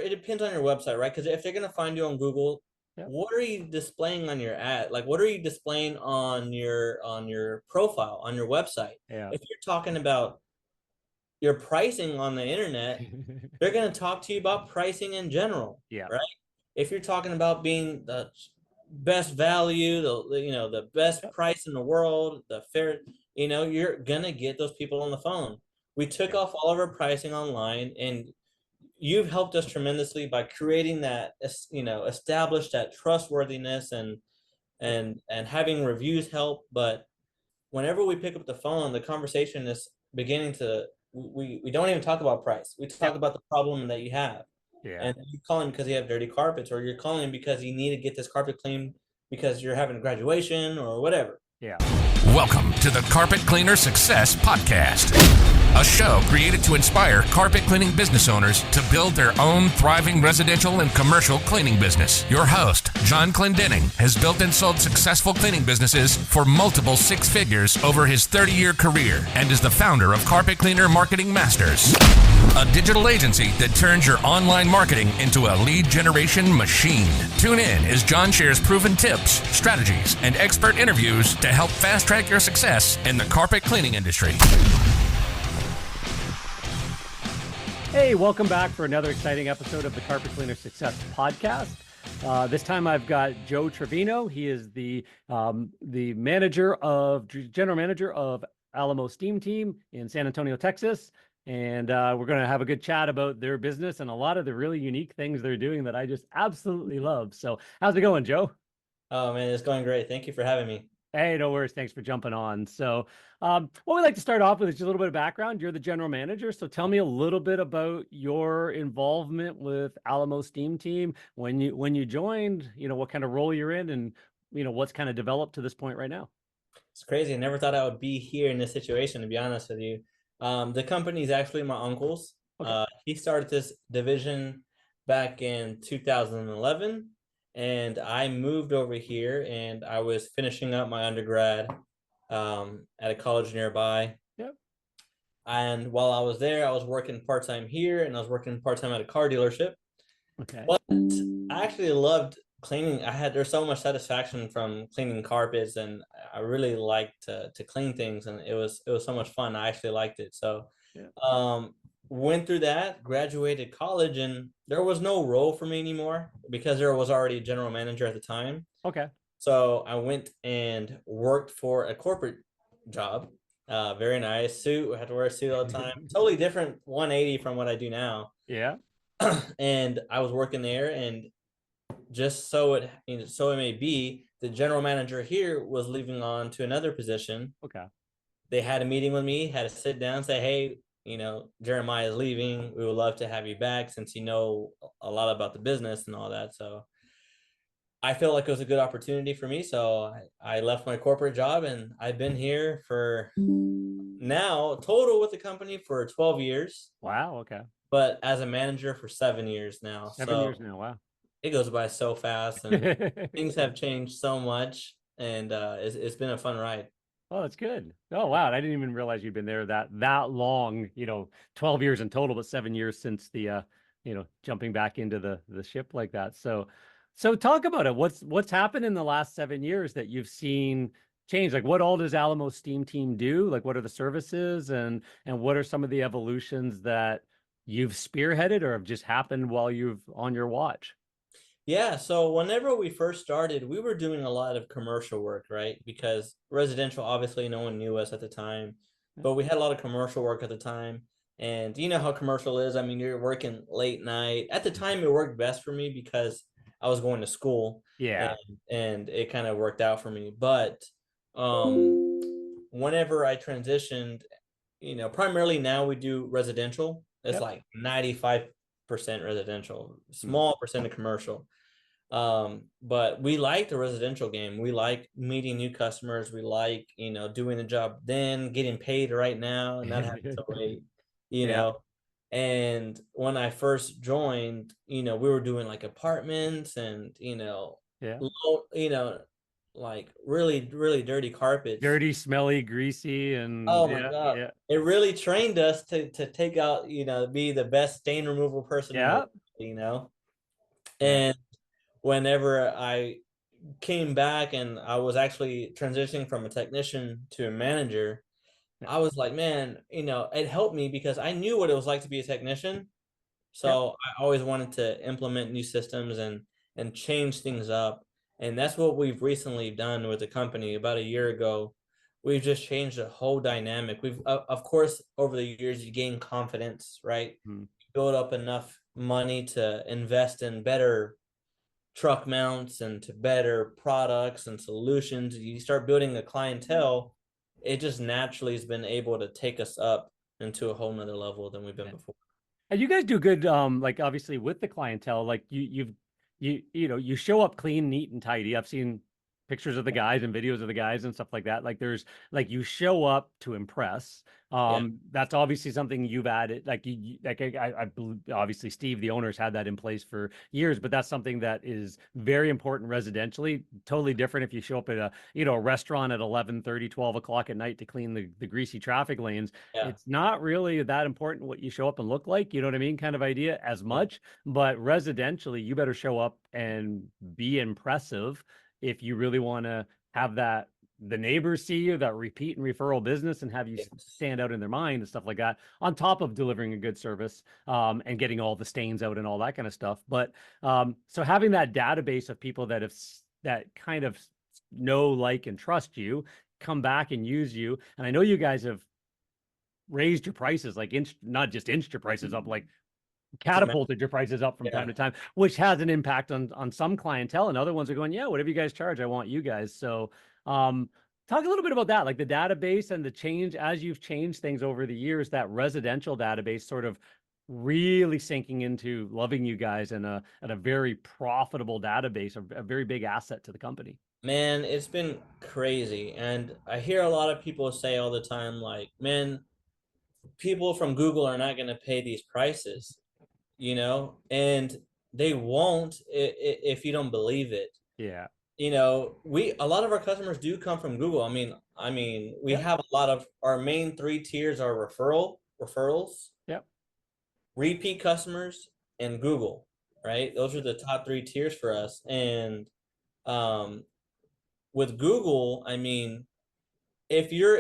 it depends on your website, right? Because if they're gonna find you on Google, Yep. what are you displaying on your ad? Like, what are you displaying on your profile on your website? Yeah. If you're talking about your pricing on the internet, they're gonna talk to you about pricing in general, Yeah. right? If you're talking about being the best value, the best Yep. price in the world, the fair, you're gonna get those people on the phone. We took Yeah. off all of our pricing online, and you've helped us tremendously by creating that, establish that trustworthiness and having reviews help. But whenever we pick up the phone, the conversation is beginning to, we don't even talk about price. We talk Yep. about the problem that you have. Yeah. And you call him because you have dirty carpets, or you're calling because you need to get this carpet cleaned because you're having a graduation or whatever. Yeah. Welcome to the Carpet Cleaner Success Podcast, a show created to inspire carpet cleaning business owners to build their own thriving residential and commercial cleaning business. Your host, John Clendenning, has built and sold successful cleaning businesses for multiple six figures over his 30-year career and is the founder of Carpet Cleaner Marketing Masters, a digital agency that turns your online marketing into a lead generation machine. Tune in as John shares proven tips, strategies, and expert interviews to help fast-track your success in the carpet cleaning industry. Hey, welcome back for another exciting episode of the Carpet Cleaner Success Podcast. This time I've got Joe Trevino. He is the general manager of Alamo Steam Team in San Antonio, Texas. And we're going to have a good chat about their business and a lot of the really unique things they're doing that I just absolutely love. So how's it going, Joe? Oh man, it's going great. Thank you for having me. Hey, no worries. Thanks for jumping on. So what we like to start off with is just a little bit of background. You're the general manager. So tell me a little bit about your involvement with Alamo Steam Team. When you joined, what kind of role you're in and, what's kind of developed to this point right now. It's crazy. I never thought I would be here in this situation, to be honest with you. The company is actually my uncle's. Okay. He started this division back in 2011, and I moved over here, and I was finishing up my undergrad at a college nearby. Yep. And while I was there, I was working part-time here, and I was working part-time at a car dealership. Okay. But I actually loved cleaning. There's so much satisfaction from cleaning carpets, and I really liked to clean things, and it was so much fun. I actually liked it. So Yeah. went through that, graduated college, and there was no role for me anymore because there was already a general manager at the time. Okay. So I went and worked for a corporate job. Very nice suit. I had to wear a suit all the time. Totally different 180 from what I do now. Yeah. And I was working there, and just so it may be, the general manager here was leaving on to another position. Okay. They had a meeting with me, had to sit down, say, hey, Jeremiah is leaving. We would love to have you back since you know a lot about the business and all that. So I felt like it was a good opportunity for me. So I left my corporate job, and I've been here for now total with the company for 12 years. Wow. Okay. But as a manager for 7 years now. 7 years now. Wow. It goes by so fast, and things have changed so much, and it's been a fun ride. Oh, that's good. Oh, wow. I didn't even realize you've been there that long, 12 years in total, but 7 years since the, jumping back into the ship like that. So talk about it. What's happened in the last 7 years that you've seen change? Like, what all does Alamo Steam Team do? Like, what are the services and what are some of the evolutions that you've spearheaded or have just happened while you've on your watch? Yeah, so whenever we first started, we were doing a lot of commercial work, right? Because residential, obviously, no one knew us at the time, but we had a lot of commercial work at the time. And you know how commercial is. I mean, you're working late night. At the time, it worked best for me because I was going to school. Yeah. And it kind of worked out for me. But whenever I transitioned, primarily now we do residential. It's like 95% residential, small percent of commercial. But we like the residential game. We like meeting new customers. We like, doing the job then, getting paid right now, and not having to wait, know. And when I first joined, we were doing like apartments and, like really, really dirty carpets. Dirty, smelly, greasy, and oh my God. Yeah. It really trained us to take out, be the best stain removal person. Yeah. you know. Yeah. And whenever I came back and I was actually transitioning from a technician to a manager, Yeah. I was like, man, it helped me because I knew what it was like to be a technician. Yep. So I always wanted to implement new systems and change things up. And that's what we've recently done with the company. About a year ago, we've just changed the whole dynamic. We've of course, over the years you gain confidence, right? Mm. Build up enough money to invest in better truck mounts and to better products and solutions. You start building a clientele, it just naturally has been able to take us up into a whole nother level than we've been before. And you guys do good, like obviously with the clientele, like you show up clean, neat, and tidy. I've seen pictures of the guys and videos of the guys and stuff like that. Like there's like you show up to impress. Yeah. That's obviously something you've added. Like like I believe obviously Steve, the owner's had that in place for years, but that's something that is very important residentially. Totally different if you show up at a restaurant at 11:30, 12 o'clock at night to clean the greasy traffic lanes. Yeah. It's not really that important what you show up and look like, you know what I mean? Kind of idea as much, but residentially, you better show up and be impressive if you really want to have the neighbors see you, that repeat and referral business, and have you stand out in their mind and stuff like that, on top of delivering a good service, and getting all the stains out and all that kind of stuff. But so having that database of people that kind of know, like, and trust you, come back and use you. And I know you guys have raised your prices, like not just inched your prices up, like catapulted your prices up from time to time, which has an impact on some clientele, and other ones are going, yeah, whatever you guys charge, I want you guys. So talk a little bit about that, like the database and the change as you've changed things over the years, that residential database sort of really sinking into loving you guys and a very profitable database, a very big asset to the company. Man, it's been crazy. And I hear a lot of people say all the time, like, man, people from Google are not going to pay these prices, and they won't if you don't believe it. Yeah. A lot of our customers do come from Google. We have a lot of our main 3 tiers are referrals, Yep. repeat customers, and Google, right? Those are the top 3 tiers for us. And with Google, it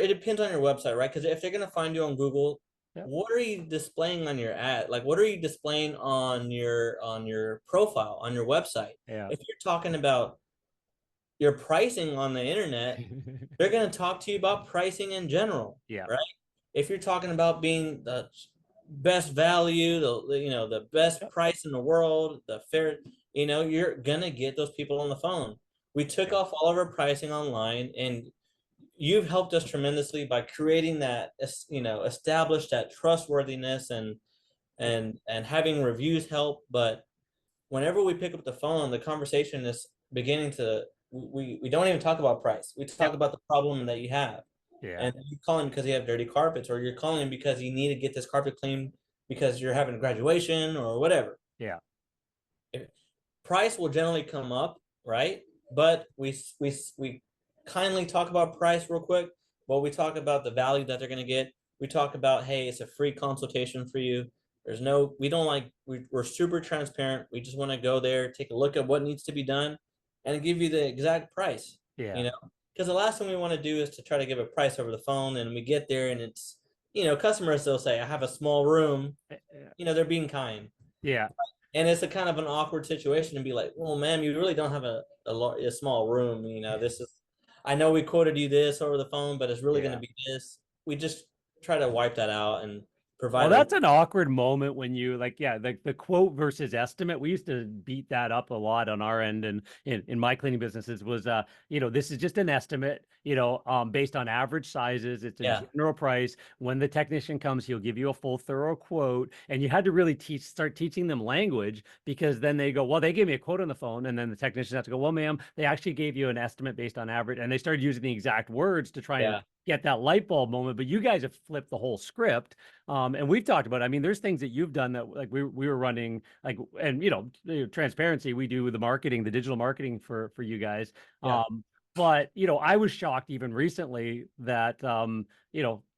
depends on your website, right? Because if they're gonna find you on Google, what are you displaying on your ad? Like, what are you displaying on your profile on your website? Yeah. If you're talking about your pricing on the internet, they're gonna talk to you about pricing in general, Yeah. right? If you're talking about being the best value, the best price in the world, the fair, you're gonna get those people on the phone. We took off all of our pricing online, and you've helped us tremendously by creating that, establish that trustworthiness and having reviews help. But whenever we pick up the phone, the conversation is beginning to, we don't even talk about price. We talk about the problem that you have. Yeah. And you call him because you have dirty carpets, or you're calling him because you need to get this carpet cleaned because you're having a graduation or whatever. Yeah. Price will generally come up, right? But we kindly talk about price real quick, but we talk about the value that they're going to get. We talk about, hey, it's a free consultation for you. We're super transparent. We just want to go there, take a look at what needs to be done, and give you the exact price. Yeah. Because the last thing we want to do is to try to give a price over the phone, and we get there and it's, customers, they'll say, I have a small room. They're being kind. Yeah. And it's a kind of an awkward situation to be like, well, ma'am, you really don't have a small room. I know we quoted you this over the phone, but it's really going to be this. We just try to wipe that out and provide. Well, that's an awkward moment when you the quote versus estimate. We used to beat that up a lot on our end, and in my cleaning businesses was, this is just an estimate, based on average sizes. It's a general price. When the technician comes, he'll give you a full, thorough quote, and you had to really start teaching them language, because then they go, well, they gave me a quote on the phone, and then the technician has to go, well, ma'am, they actually gave you an estimate based on average, and they started using the exact words to try and get that light bulb moment. But you guys have flipped the whole script. And we've talked about, there's things that you've done that, like, we were running, like, and transparency, we do the marketing, the digital marketing for you guys. But But, I was shocked even recently that, to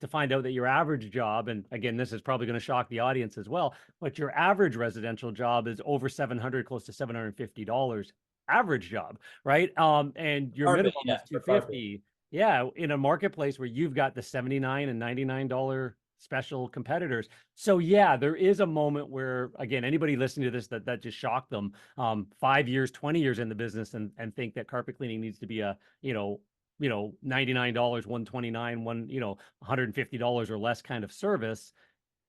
find out that your average job, and again, this is probably going to shock the audience as well, but your average residential job is over 700, close to $750 average job, right? And your Carpet, minimum yeah, is for carpet. 250. Yeah, in a marketplace where you've got the 79 and $99 special competitors. So yeah, there is a moment where, again, anybody listening to this that just shocked them, 5 years, 20 years in the business and think that carpet cleaning needs to be a, $99, 129, $150 or less kind of service.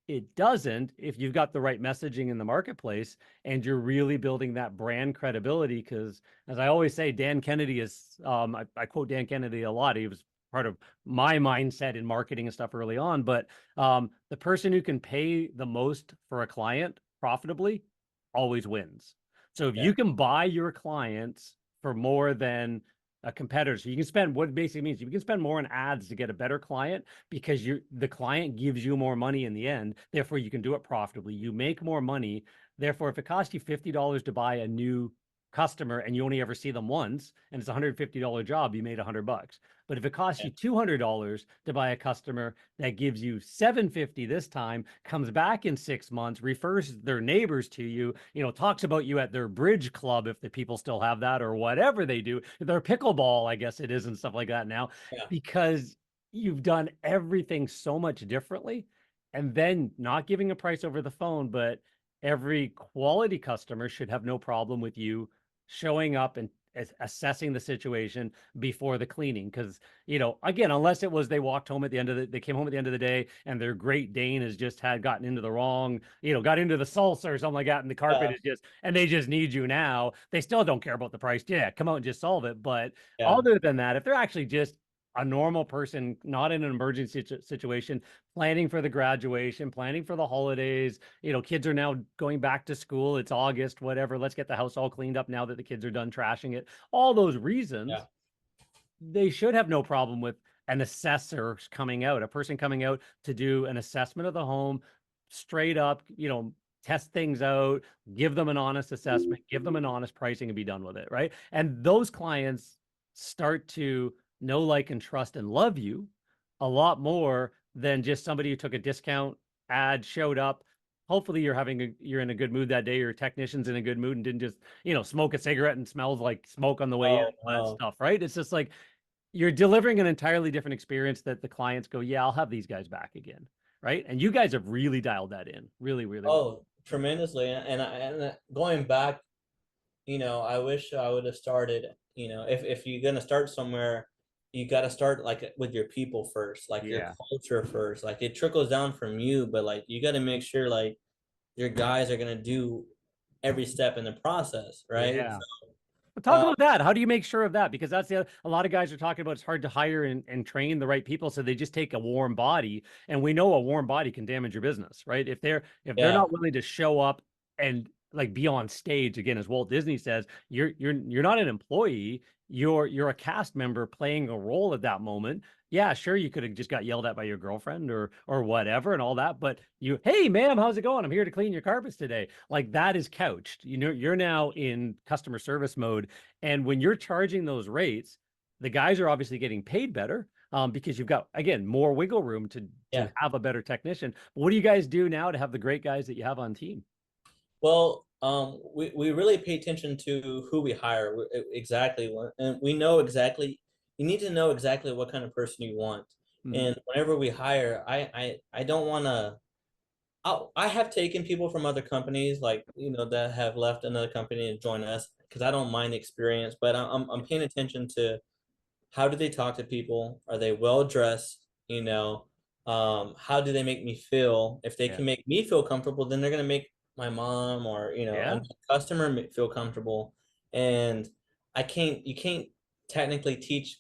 It doesn't if you've got the right messaging in the marketplace and you're really building that brand credibility. Because as I always say, Dan Kennedy is, I quote Dan Kennedy a lot. He was part of my mindset in marketing and stuff early on. But the person who can pay the most for a client profitably always wins. So if you can buy your clients for more than a competitor, so you can spend, what it basically means, you can spend more on ads to get a better client because the client gives you more money in the end. Therefore, you can do it profitably. You make more money. Therefore, if it costs you $50 to buy a new customer and you only ever see them once and it's a $150 job, you made $100. But if it costs you $200 to buy a customer that gives you $750 this time, comes back in 6 months, refers their neighbors to you, talks about you at their bridge club, if the people still have that, or whatever they do, their pickleball, I guess it is, and stuff like that now, because you've done everything so much differently. And then not giving a price over the phone, but every quality customer should have no problem with you showing up and assessing the situation before the cleaning. Because, again, unless it was they walked home at the end of they came home at the end of the day and their Great Dane has just had gotten into the wrong, got into the salsa or something like that, and the carpet is just, and they just need you now. They still don't care about the price. Yeah, come out and just solve it. But other than that, if they're actually just a normal person, not in an emergency situation, planning for the graduation, planning for the holidays, kids are now going back to school. It's August, whatever. Let's get the house all cleaned up now that the kids are done trashing it. All those reasons, they should have no problem with an assessor coming out, a person coming out to do an assessment of the home, straight up, test things out, give them an honest assessment, give them an honest pricing, and be done with it, right? And those clients start to know, like, and trust and love you a lot more than just somebody who took a discount ad, showed up. Hopefully you're in a good mood that day, your technician's in a good mood and didn't just, smoke a cigarette and smells like smoke on the way in, all that stuff, right? It's just like you're delivering an entirely different experience that the clients go, yeah, I'll have these guys back again, right? And you guys have really dialed that in, really, really well. Tremendously. And going back, I wish I would have started, if you're gonna start somewhere, you got to start like with your people first, like your culture first. Like it trickles down from you, but like you got to make sure like your guys are gonna do every step in the process, right? Yeah. But talk about that. How do you make sure of that? Because that's a lot of guys are talking about it's hard to hire and train the right people, so they just take a warm body, and we know a warm body can damage your business, right? If they're not willing to show up and like be on stage, again, as Walt Disney says, you're not an employee, you're a cast member playing a role at that moment. Yeah, sure, you could have just got yelled at by your girlfriend or whatever and all that, but hey, ma'am, how's it going? I'm here to clean your carpets today. Like, that is couched. You're now in customer service mode. And when you're charging those rates, the guys are obviously getting paid better, because you've got, again, more wiggle room to have a better technician. But what do you guys do now to have the great guys that you have on team? Well, we really pay attention to who we hire exactly, and we know exactly. You need to know exactly what kind of person you want, and whenever we hire, I don't want to. I have taken people from other companies, like that have left another company and join us because I don't mind the experience, but I'm paying attention to how do they talk to people? Are they well dressed? How do they make me feel? If they can make me feel comfortable, then they're gonna make my mom or a customer feel comfortable. And you can't technically teach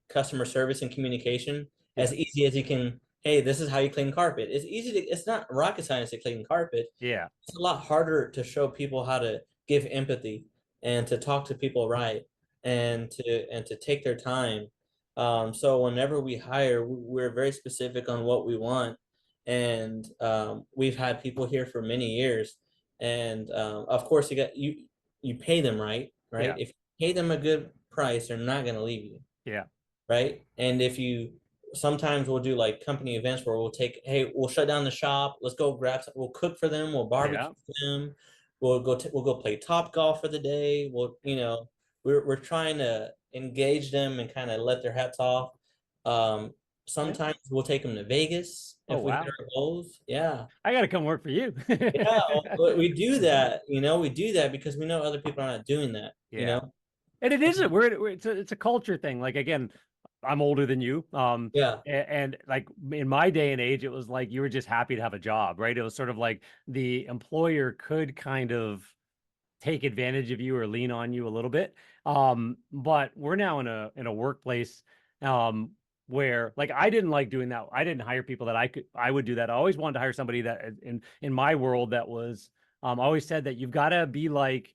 customer service and communication as easy as you can. Hey, this is how you clean carpet. It's easy to. It's not rocket science to clean carpet. Yeah, it's a lot harder to show people how to give empathy and to talk to people right and to take their time. So whenever we hire, we're very specific on what we want, and we've had people here for many years. And of course, you pay them right. Yeah. If you pay them a good price, they're not going to leave you. Yeah. Right. And if you sometimes we'll do like company events where hey, we'll shut down the shop. Let's go grab some, we'll cook for them. We'll barbecue Yeah. for them. We'll go play top golf for the day. We're trying to engage them and kind of let their hats off. Um, Yeah. Sometimes we'll take them to Vegas Oh, if we hit wow. our goals. Yeah. I got to come work for you. Yeah. We do that, we do that because we know other people are not doing that, Yeah. And it isn't. It's a culture thing. Like, again, I'm older than you. Yeah. And like in my day and age, it was like you were just happy to have a job, right? It was sort of like the employer could kind of take advantage of you or lean on you a little bit. But we're now in a workplace where, like, I didn't like doing that. I didn't hire people that I would do that. I always wanted to hire somebody that in my world that was I always said that you've got to be like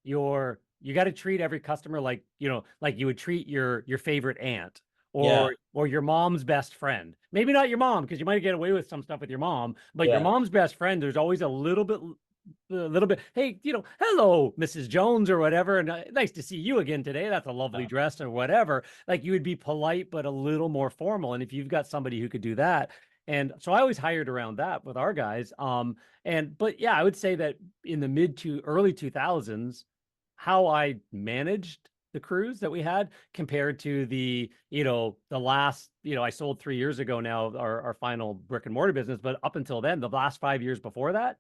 you got to treat every customer like, like you would treat your favorite aunt Yeah. or your mom's best friend. Maybe not your mom, because you might get away with some stuff with your mom, but your Yeah. mom's best friend, there's always a little bit, hey, hello, Mrs. Jones or whatever, and nice to see you again today. That's a lovely dress or whatever. Like, you would be polite but a little more formal. And if you've got somebody who could do that, and so I always hired around that with our guys. But yeah, I would say that in the mid to early 2000s, how I managed the crews that we had compared to the last, I sold 3 years ago now, our final brick and mortar business, but up until then, the last 5 years before that,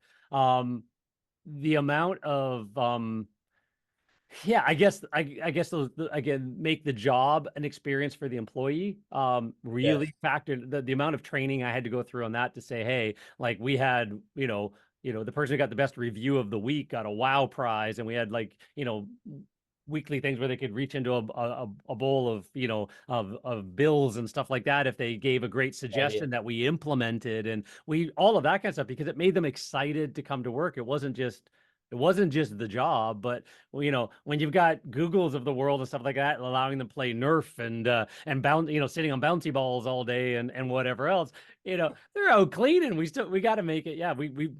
the amount of yeah, I guess those, again, make the job an experience for the employee. Yes. Really factored the amount of training I had to go through on that to say, hey, like, we had, the person who got the best review of the week got a wow prize, and we had, like, weekly things where they could reach into a bowl of, of bills and stuff like that if they gave a great suggestion that we implemented, and all of that kind of stuff, because it made them excited to come to work. It wasn't just the job, but when you've got Googles of the world and stuff like that, allowing them to play Nerf and bounce, sitting on bouncy balls all day and whatever else, they're out cleaning. We got to make it. Yeah, we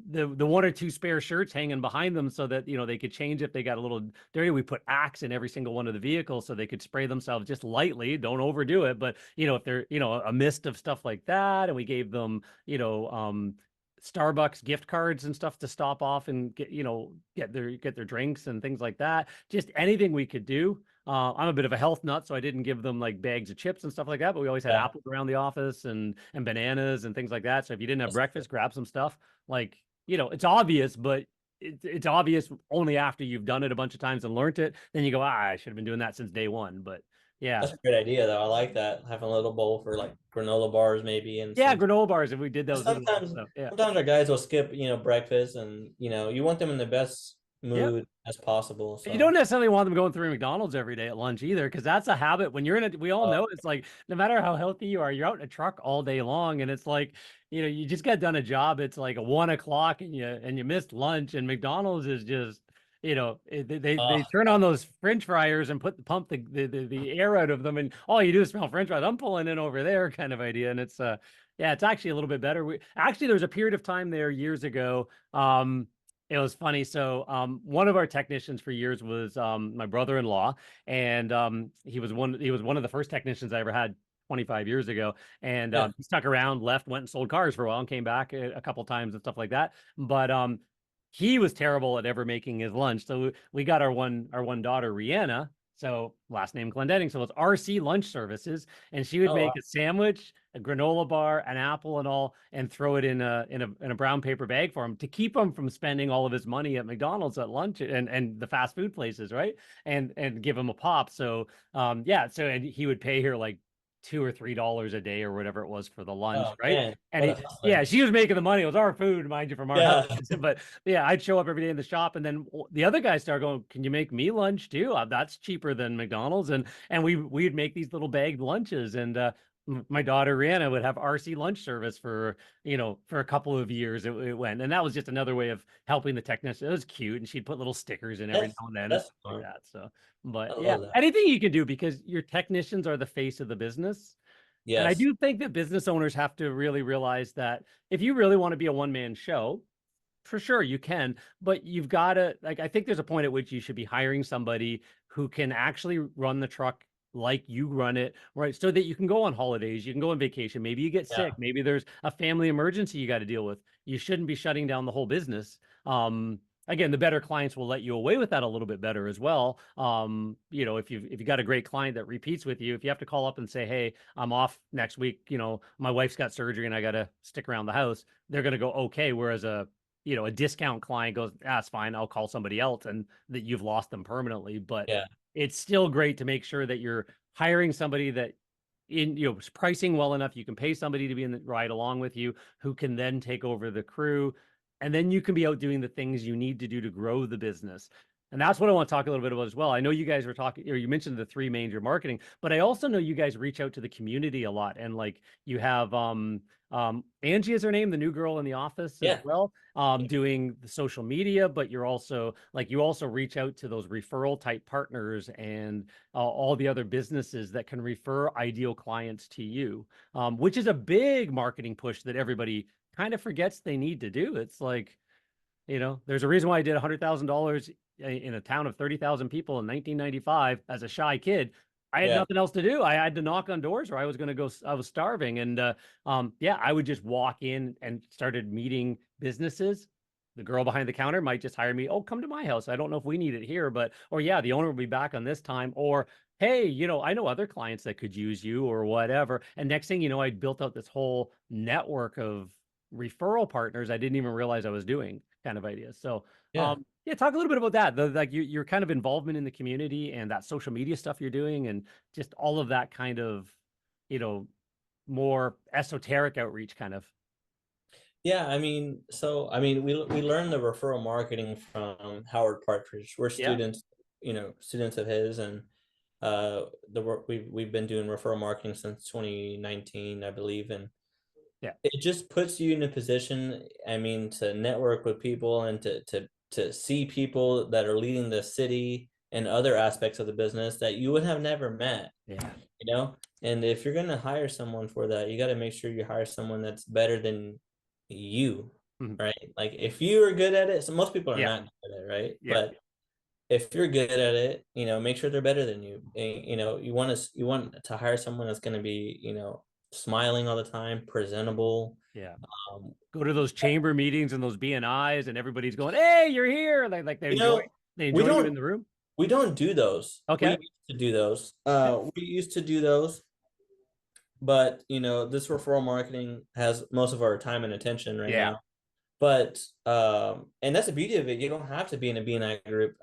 the one or two spare shirts hanging behind them so that they could change if they got a little dirty. We put Axe in every single one of the vehicles so they could spray themselves just lightly. Don't overdo it, but if they're a mist of stuff like that, and we gave them Starbucks gift cards and stuff to stop off and get their drinks and things like that. Just anything we could do. I'm a bit of a health nut, so I didn't give them like bags of chips and stuff like that, but we always had apples around the office and bananas and things like that. So if you didn't have breakfast, grab some stuff. Like, it's obvious, but it's obvious only after you've done it a bunch of times and learned it. Then you go, I should have been doing that since day one. But yeah. That's a great idea, though. I like that. Having a little bowl for like granola bars, maybe, and Granola bars. If we did those, sometimes, yeah. sometimes our guys will skip, breakfast, and you want them in the best mood as possible. So You don't necessarily want them going through McDonald's every day at lunch either, because that's a habit. When you're we all know it's like, no matter how healthy you are, you're out in a truck all day long, and it's like, you just got done a job. It's like 1 o'clock, and you missed lunch, and McDonald's is just. They turn on those French fryers and pump the air out of them, and all you do is smell French fries. I'm pulling in over there, kind of idea, and it's it's actually a little bit better. There was a period of time there years ago. It was funny. So one of our technicians for years was my brother-in-law, and he was one of the first technicians I ever had 25 years ago, and he stuck around, left, went and sold cars for a while, and came back a couple times and stuff like that. But he was terrible at ever making his lunch. So we got our one daughter, Rihanna. So last name Glendenning. So it's RC Lunch Services. And she would make a sandwich, a granola bar, an apple and all, and throw it in a brown paper bag for him to keep him from spending all of his money at McDonald's at lunch and the fast food places, right? And give him a pop. So and he would pay her like $2 or $3 a day or whatever it was for the lunch, right? Man, and she was making the money. It was our food, mind you, from our house. But yeah, I'd show up every day in the shop, and then the other guys started going, "Can you make me lunch too? That's cheaper than McDonald's." And we'd make these little bagged lunches, and my daughter Rihanna would have RC lunch service for a couple of years. It went, and that was just another way of helping the technician. It was cute, and she'd put little stickers in every now and then and stuff like that. So, but yeah, anything you can do, because your technicians are the face of the business. Yes. And I do think that business owners have to really realize that if you really want to be a one-man show, for sure you can, but you've got to, like, I think there's a point at which you should be hiring somebody who can actually run the truck like you run it, right? So that you can go on holidays, you can go on vacation, maybe you get sick, maybe there's a family emergency you got to deal with. You shouldn't be shutting down the whole business. Again, the better clients will let you away with that a little bit better as well. You know, if you got a great client that repeats with you, if you have to call up and say, hey, I'm off next week, you know, my wife's got surgery and I got to stick around the house, they're going to go, okay. Whereas a discount client goes, that's fine, I'll call somebody else, and that you've lost them permanently. But it's still great to make sure that you're hiring somebody that is pricing well enough. You can pay somebody to be in the ride along with you, who can then take over the crew. And then you can be out doing the things you need to do to grow the business. And that's what I want to talk a little bit about as well. I know you guys were talking, or you mentioned the 3 major marketing, but I also know you guys reach out to the community a lot. And like you have Angie is her name, the new girl in the office as well, doing the social media, but you also reach out to those referral type partners and all the other businesses that can refer ideal clients to you, which is a big marketing push that everybody kind of forgets they need to do. It's like, there's a reason why I did $100,000 in a town of 30,000 people in 1995 as a shy kid. I had nothing else to do. I had to knock on doors, or I was going to go. I was starving, and I would just walk in and started meeting businesses. The girl behind the counter might just hire me. Oh, come to my house. I don't know if we need it here, the owner will be back on this time. Or, hey, I know other clients that could use you, or whatever. And next thing you know, I'd built out this whole network of referral partners I didn't even realize I was doing, kind of ideas. So, talk a little bit about that. Your kind of involvement in the community and that social media stuff you're doing, and just all of that kind of, more esoteric outreach kind of. Yeah, we learned the referral marketing from Howard Partridge. We're students, students of his, and the work we've been doing referral marketing since 2019, I believe, and it just puts you in a position, to network with people and to see people that are leading the city and other aspects of the business that you would have never met. And if you're going to hire someone for that, you got to make sure you hire someone that's better than you, right? Like if you are good at it, so most people are not good at it, right? But if you're good at it, make sure they're better than you. And, you want to hire someone that's going to be, smiling all the time, presentable. Go to those chamber meetings and those BNIs, and everybody's going, "Hey, you're here!" Like they enjoy you in the room. We don't do those. Okay, we used to do those. We used to do those, but this referral marketing has most of our time and attention right now. But and that's the beauty of it. You don't have to be in a BNI group.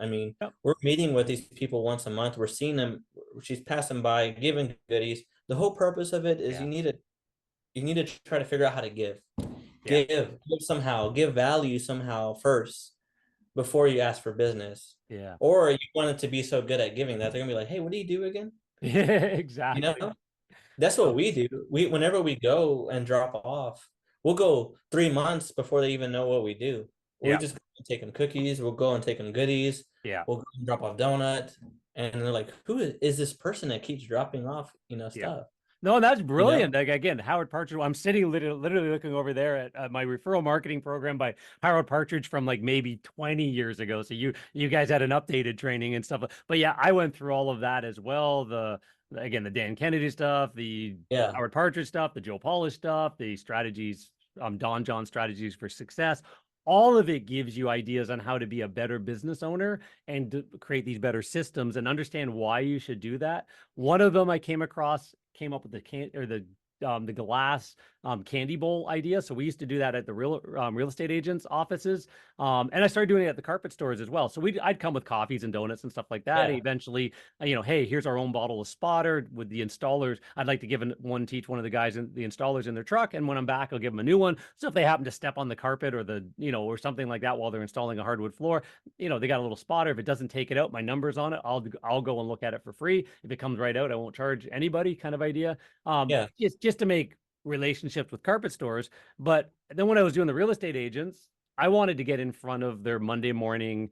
We're meeting with these people once a month. We're seeing them. She's passing by, giving goodies. The whole purpose of it is you need to try to figure out how to give somehow, give value somehow first before you ask for business. Or you want it to be so good at giving that they're gonna be like, hey, what do you do again? Exactly. That's what we do. Whenever we go and drop off, we'll go 3 months before they even know what we do. We just take them cookies. We'll go and take them goodies. We'll go and drop off donut. And they're like, who is this person that keeps dropping off, stuff? No, that's brilliant. Like, again, Howard Partridge, I'm sitting literally looking over there at my referral marketing program by Howard Partridge from like maybe 20 years ago. So you guys had an updated training and stuff. But I went through all of that as well. The Dan Kennedy stuff, the Howard Partridge stuff, the Joe Polish stuff, the strategies, Don John strategies for success. All of it gives you ideas on how to be a better business owner and to create these better systems and understand why you should do that. One of them I came up with the glass candy bowl idea. So we used to do that at the real estate agents' offices, and I started doing it at the carpet stores as well. So I'd come with coffees and donuts and stuff like that. Eventually, hey, here's our own bottle of spotter with the installers. I'd like to teach one of the guys in the installers in their truck, and when I'm back, I'll give them a new one. So if they happen to step on the carpet or or something like that while they're installing a hardwood floor, they got a little spotter. If it doesn't take it out, my number's on it. I'll go and look at it for free. If it comes right out, I won't charge anybody. Kind of idea. Just to make relationships with carpet stores. But then when I was doing the real estate agents, I wanted to get in front of their Monday morning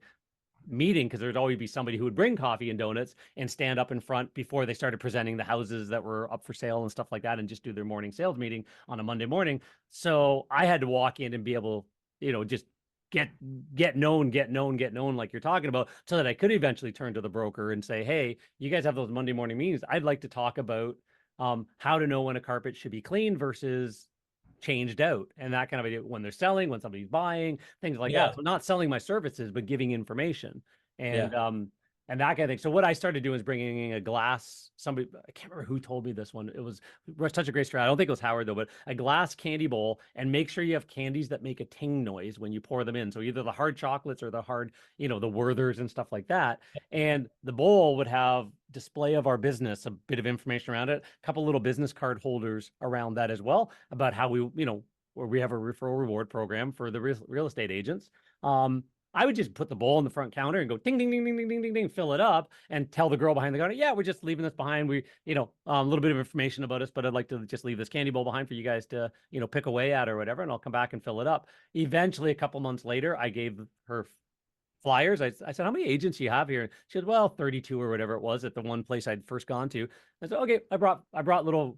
meeting, because there'd always be somebody who would bring coffee and donuts and stand up in front before they started presenting the houses that were up for sale and stuff like that, and just do their morning sales meeting on a Monday morning. So I had to walk in and be able, just get known, like you're talking about, so that I could eventually turn to the broker and say, hey, you guys have those Monday morning meetings. I'd like to talk about how to know when a carpet should be clean versus changed out, and that kind of idea, when they're selling, when somebody's buying, things like Yeah. that. So not selling my services, but giving information. And Yeah. and that kind of thing. So what I started doing is bringing in a glass. Somebody, I can't remember who told me this one. It was such a great strat. I don't think it was Howard though, but a glass candy bowl, and make sure you have candies that make a ting noise when you pour them in. So either the hard chocolates or the hard, the Werthers and stuff like that. And the bowl would have display of our business, a bit of information around it, a couple little business card holders around that as well, about how we, where we have a referral reward program for the real estate agents. I would just put the bowl on the front counter and go ding, ding, ding, ding, ding, ding, ding, ding, fill it up, and tell the girl behind the counter, yeah, we're just leaving this behind. We, a little bit of information about us, but I'd like to just leave this candy bowl behind for you guys to, pick away at or whatever, and I'll come back and fill it up. Eventually, a couple months later, I gave her flyers. I said, how many agents do you have here? She said, well, 32 or whatever it was at the one place I'd first gone to. I said, okay, I brought little,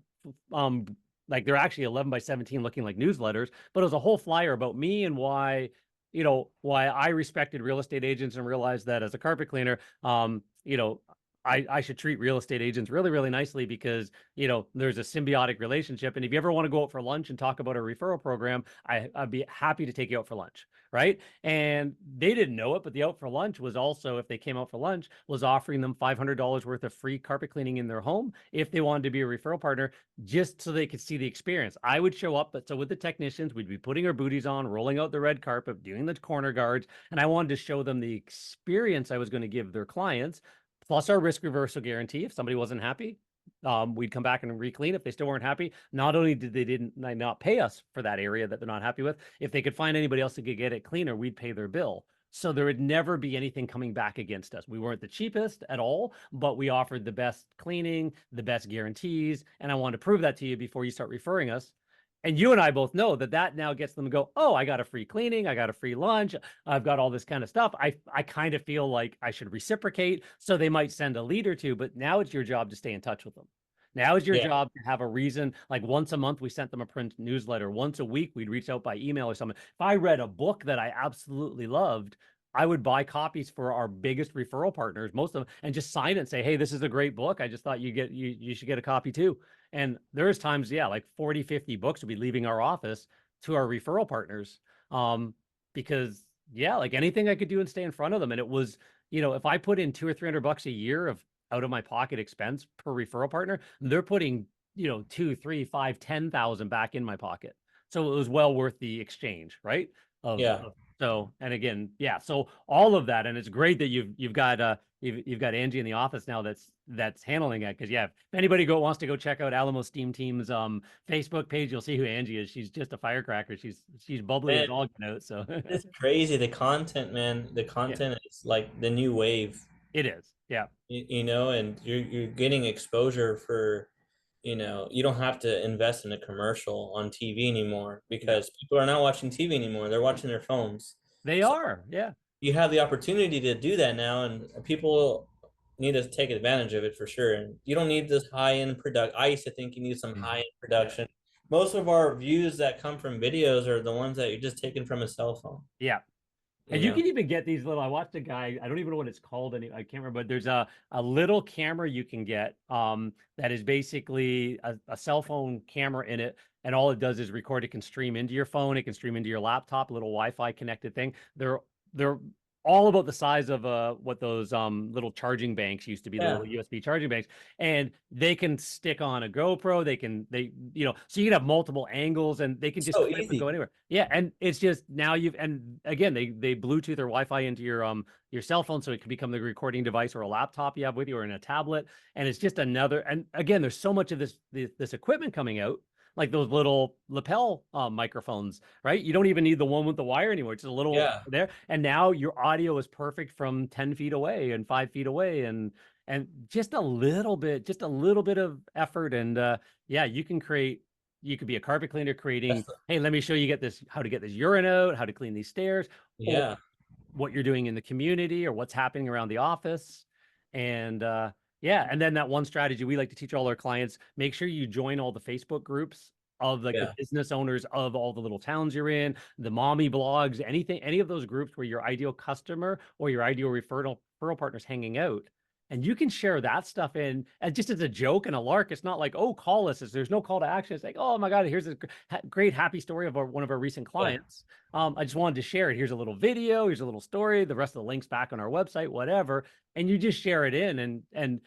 like they're actually 11 by 17 looking like newsletters, but it was a whole flyer about me and why I respected real estate agents and realized that as a carpet cleaner, I should treat real estate agents really, really nicely because, there's a symbiotic relationship. And if you ever want to go out for lunch and talk about a referral program, I'd be happy to take you out for lunch. Right. And they didn't know it, but the out for lunch was also, if they came out for lunch, was offering them $500 worth of free carpet cleaning in their home if they wanted to be a referral partner, just so they could see the experience. I would show up, but so with the technicians, we'd be putting our booties on, rolling out the red carpet, doing the corner guards. And I wanted to show them the experience I was going to give their clients, plus our risk reversal guarantee. If somebody wasn't happy, we'd come back and re-clean. If they still weren't happy, not only did they not pay us for that area that they're not happy with, if they could find anybody else that could get it cleaner, we'd pay their bill. So there would never be anything coming back against us. We weren't the cheapest at all, but we offered the best cleaning, the best guarantees. And I wanted to prove that to you before you start referring us. And you and I both know that now gets them to go, oh, I got a free cleaning, I got a free lunch, I've got all this kind of stuff. I kind of feel like I should reciprocate. So they might send a lead or two, but now it's your job to stay in touch with them. Now is your job to have a reason. Like once a month, we sent them a print newsletter. Once a week, we'd reach out by email or something. If I read a book that I absolutely loved, I would buy copies for our biggest referral partners, most of them, and just sign it and say, hey, this is a great book. I just thought you should get a copy too. And there's times, like 40, 50 books would be leaving our office to our referral partners. Because like anything I could do and stay in front of them. And it was, if I put in $200 or $300 a year of out of my pocket expense per referral partner, they're putting, 2, 3, 5, 10,000 back in my pocket. So it was well worth the exchange, right? So, and again, so all of that, and it's great that you've got Angie in the office now that's handling it. Because if anybody wants to go check out Alamo Steam Team's Facebook page, you'll see who Angie is. She's just a firecracker. She's bubbly as all get out. So it's crazy. The content, man. The content is like the new wave. It is, yeah. And you're getting exposure for, you don't have to invest in a commercial on TV anymore because people are not watching TV anymore. They're watching their phones. They are, yeah. You have the opportunity to do that now, and people need to take advantage of it for sure. And you don't need this high-end product. I used to think you need some high-end production. Most of our views that come from videos are the ones that you're just taking from a cell phone. Yeah. And you can even get these little, I watched a guy, I don't even know what it's called. I can't remember, but there's a little camera you can get that is basically a cell phone camera in it. And all it does is record. It can stream into your phone. It can stream into your laptop, a little Wi-Fi connected thing. They're all about the size of what those little charging banks used to be, the little USB charging banks, and they can stick on a GoPro. So you can have multiple angles, and they can just go anywhere. Yeah, and it's just now and again they Bluetooth or Wi-Fi into your cell phone, so it can become the recording device or a laptop you have with you or in a tablet, and it's just another. And again, there's so much of this equipment coming out. Like those little lapel microphones, right? You don't even need the one with the wire anymore. It's a little there. And now your audio is perfect from 10 feet away and 5 feet away. And just a little bit of effort. And you could be a carpet cleaner creating, hey, let me show you how to get this urine out, how to clean these stairs. Or what you're doing in the community or what's happening around the office. And and then that one strategy we like to teach all our clients, make sure you join all the Facebook groups of like the business owners of all the little towns you're in, the mommy blogs, anything, any of those groups where your ideal customer or your ideal referral partner's hanging out. And you can share that stuff in and just as a joke and a lark. It's not like, oh, call us. There's no call to action. It's like, oh my God, here's a great happy story of one of our recent clients. I just wanted to share it. Here's a little video. Here's a little story. The rest of the links back on our website, whatever. And you just share it in and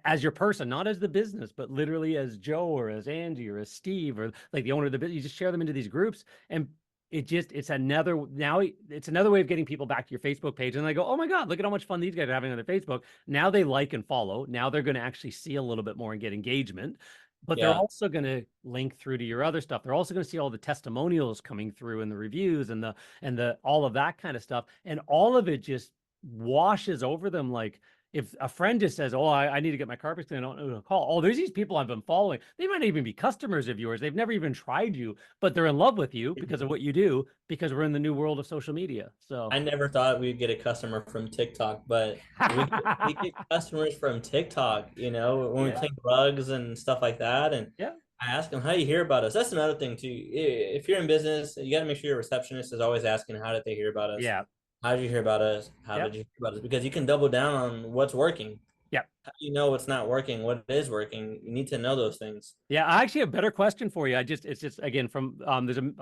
as your person, not as the business, but literally as Joe or as Angie or as Steve or like the owner of the business. You just share them into these groups, and it's another way of getting people back to your Facebook page. And they go, oh my God, look at how much fun these guys are having on their Facebook. Now they like and follow. Now they're going to actually see a little bit more and get engagement. But they're also going to link through to your other stuff. They're also going to see all the testimonials coming through and the reviews and the all of that kind of stuff. And all of it just washes over them like, if a friend just says, oh, I need to get my carpets cleaned, I don't know who to call. Oh, there's these people I've been following. They might not even be customers of yours. They've never even tried you, but they're in love with you because of what you do, because we're in the new world of social media. So I never thought we'd get a customer from TikTok, but we get customers from TikTok, when we clean rugs and stuff like that. And I ask them, how do you hear about us? That's another thing too. If you're in business, you got to make sure your receptionist is always asking, how did they hear about us? Yeah. How did you hear about us? How did you hear about us? Because you can double down on what's working. Yeah. How do you know what's not working? What is working? You need to know those things. Yeah, I actually have a better question for you. It's just again from there's a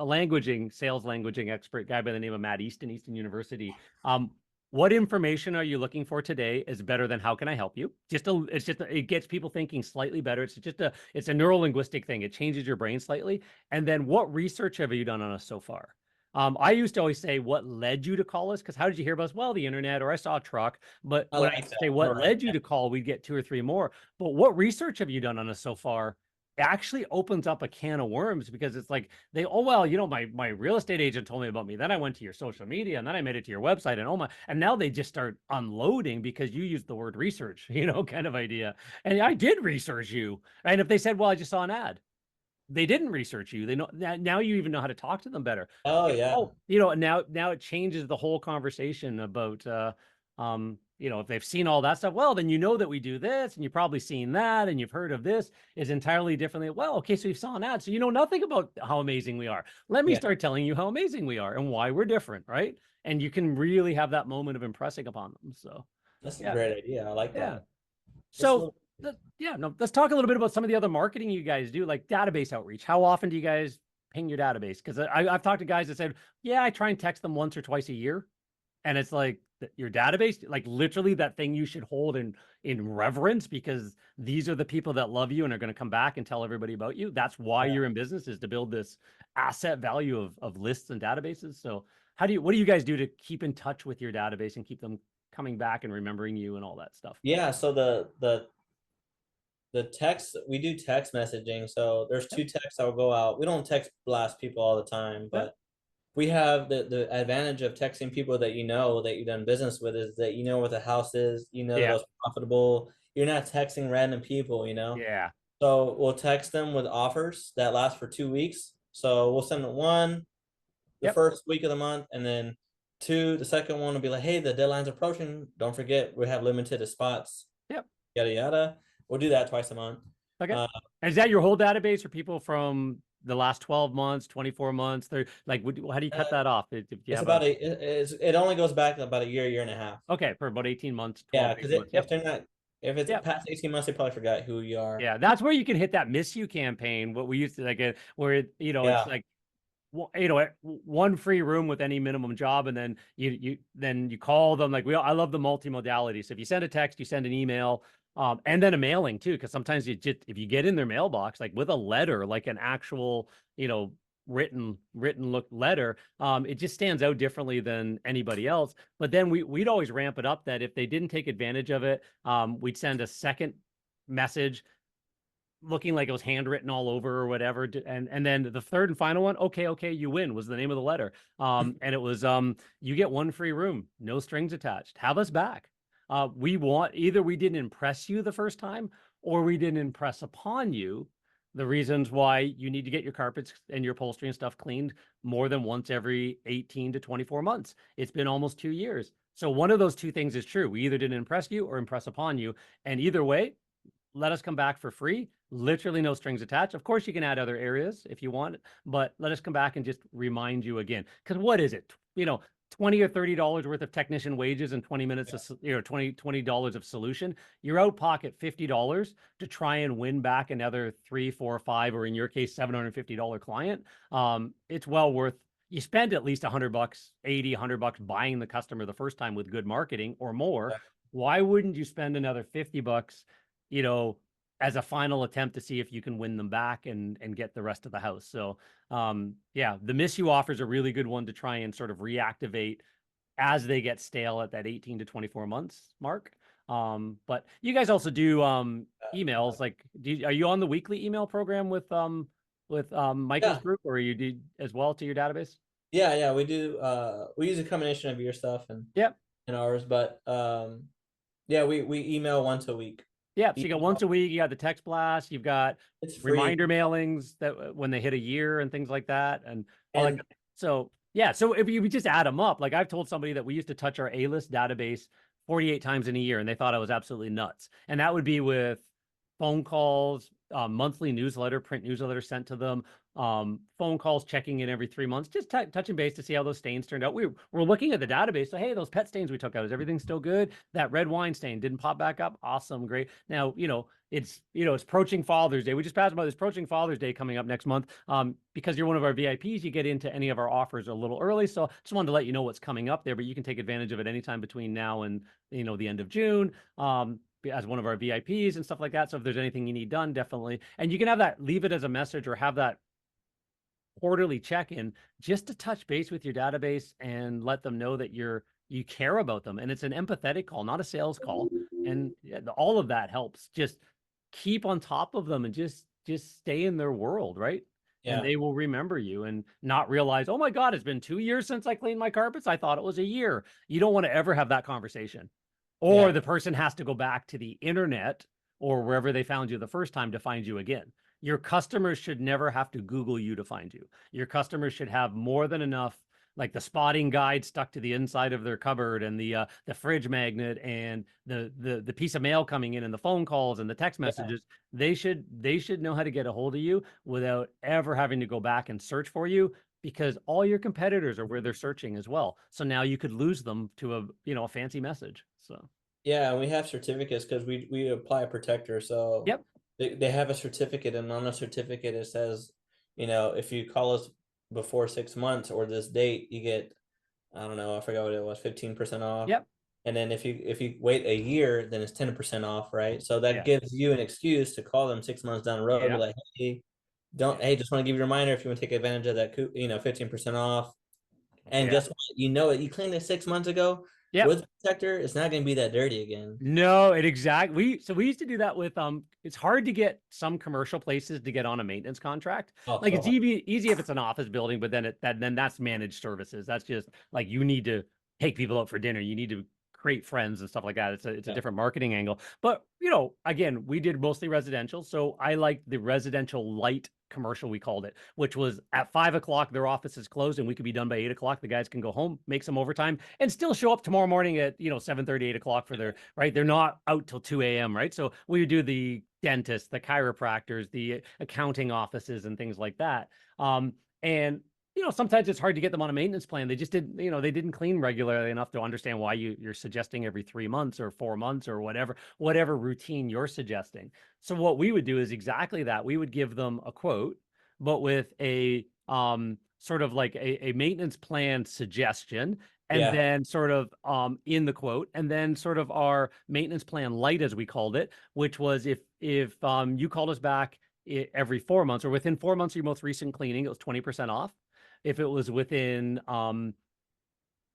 sales languaging expert guy by the name of Matt Easton University. What information are you looking for today is better than how can I help you? It gets people thinking slightly better. It's a neuro-linguistic thing. It changes your brain slightly. And then what research have you done on us so far? I used to always say, what led you to call us? Because how did you hear about us? Well, the internet, or I saw a truck. But when I say what led you to call, we'd get 2 or 3 more. But what research have you done on us so far? It actually opens up a can of worms, because it's like my real estate agent told me about me. Then I went to your social media, and then I made it to your website, and now they just start unloading because you used the word research, kind of idea. And I did research you. And if they said, well, I just saw an ad, they didn't research you. They know now you even know how to talk to them better. Oh yeah. Now it changes the whole conversation about if they've seen all that stuff, well, then that we do this, and you've probably seen that, and you've heard of this is entirely differently. Well, okay, so you saw an ad, so you know nothing about how amazing we are. Let me start telling you how amazing we are and why we're different, right? And you can really have that moment of impressing upon them. So that's a great idea. I like that. So let's talk a little bit about some of the other marketing you guys do, like database outreach. How often do you guys ping your database? Because I've talked to guys that said, I try and text them once or twice a year. And it's like your database, like literally that thing you should hold in reverence, because these are the people that love you and are going to come back and tell everybody about you. That's why you're in business, is to build this asset value of lists and databases. So what do you guys do to keep in touch with your database and keep them coming back and remembering you and all that stuff? Yeah. So the text, we do text messaging. So there's 2 texts that will go out. We don't text blast people all the time, but we have the advantage of texting people that that you've done business with, is that what the house is, that's profitable. You're not texting random people, Yeah. So we'll text them with offers that last for 2 weeks. So we'll send 1 the first week of the month, and then 2, the second one will be like, hey, the deadline's approaching. Don't forget, we have limited spots. Yep. Yada, yada. We'll do that twice a month. Okay. And is that your whole database, or people from the last 12 months, 24 months? They're like, how do you cut that off? It only goes back about a year and a half. Okay, for about 18 months. Yeah, because if it's past 18 months, they probably forgot who you are. Yeah, that's where you can hit that miss you campaign. What we used to it's like, 1 free room with any minimum job, and then you call them. Like I love the multimodality. So if you send a text, you send an email. And then a mailing too, because sometimes if you get in their mailbox, like with a letter, like an actual, written look letter, it just stands out differently than anybody else. But then we'd always ramp it up, that if they didn't take advantage of it, we'd send a second message looking like it was handwritten all over or whatever. And then the third and final one, okay, you win, was the name of the letter. And it was, you get 1 free room, no strings attached. Have us back. Either we didn't impress you the first time, or we didn't impress upon you the reasons why you need to get your carpets and your upholstery and stuff cleaned more than once every 18 to 24 months. It's been almost 2 years. So one of those 2 things is true. We either didn't impress you or impress upon you. And either way, let us come back for free, literally no strings attached. Of course, you can add other areas if you want, but let us come back and just remind you again. Because what is it? $20 or $30 worth of technician wages and 20 minutes of, $20 of solution. You're out pocket $50 to try and win back another 3, 4, 5, or in your case, $750 client. It's well worth. You spend at least $100, $80, $100 buying the customer the first time with good marketing or more. Why wouldn't you spend another $50, as a final attempt to see if you can win them back and get the rest of the house? So the Miss You offer is a really good one to try and sort of reactivate as they get stale at that 18 to 24 months mark. But you guys also do emails. Like, are you on the weekly email program with Michael's group, or you do as well to your database? Yeah, we do. We use a combination of your stuff and ours, but we email once a week. Yeah, so you got once a week, you got the text blast, you've got reminder mailings that when they hit a year and things like that. And so if you just add them up, like I've told somebody that we used to touch our A-list database 48 times in a year, and they thought I was absolutely nuts. And that would be with phone calls, monthly newsletter, print newsletter sent to them, phone calls, checking in every 3 months, just touching base to see how those stains turned out. We're looking at the database. So, hey, those pet stains we took out, is everything still good? That red wine stain didn't pop back up. Awesome. Great. Now, it's approaching Father's Day. We just passed about this approaching Father's Day coming up next month. Because you're one of our VIPs, you get into any of our offers a little early. So just wanted to let you know what's coming up there, but you can take advantage of it anytime between now and, the end of June. As one of our VIPs and stuff like that. So if there's anything you need done, definitely. And you can have that, leave it as a message or have that quarterly check-in just to touch base with your database and let them know that you care about them. And it's an empathetic call, not a sales call. And all of that helps. Just keep on top of them and just stay in their world, right? Yeah. And they will remember you and not realize, oh my God, it's been 2 years since I cleaned my carpets. I thought it was a year. You don't want to ever have that conversation. Or the person has to go back to the internet or wherever they found you the first time to find you again. Your customers should never have to Google you to find you. Your customers should have more than enough, like the spotting guide stuck to the inside of their cupboard and the fridge magnet and the piece of mail coming in and the phone calls and the text messages. They should know how to get a hold of you without ever having to go back and search for you, because all your competitors are where they're searching as well. So now you could lose them to a fancy message. So and we have certificates because we apply a protector. So they have a certificate, and on the certificate it says, if you call us before 6 months or this date, you get, I don't know, I forgot what it was, 15% off. And then if you wait a year, then it's 10% off, right? So that gives you an excuse to call them 6 months down the road, be like, hey, just want to give you a reminder if you want to take advantage of that, 15% off. And guess what? You cleaned it 6 months ago. With protector, it's not going to be that dirty again. No, we used to do that with it's hard to get some commercial places to get on a maintenance contract. It's easy if it's an office building, but then that's managed services. That's just like, you need to take people out for dinner. You need to create friends and stuff like that. It's a different marketing angle. But again, we did mostly residential. So I like the residential light commercial, we called it, which was at 5 o'clock, their office is closed and we could be done by 8 o'clock. The guys can go home, make some overtime and still show up tomorrow morning at 7:30, 8 o'clock for their, right? They're not out till 2 a.m. right? So we would do the dentists, the chiropractors, the accounting offices and things like that. And sometimes it's hard to get them on a maintenance plan. They just didn't, they didn't clean regularly enough to understand why you're suggesting every 3 months or 4 months or whatever routine you're suggesting. So what we would do is exactly that. We would give them a quote, but with a sort of like a maintenance plan suggestion, and then sort of in the quote, and then sort of our maintenance plan light, as we called it, which was if you called us back every 4 months or within 4 months of your most recent cleaning, it was 20% off. If it was within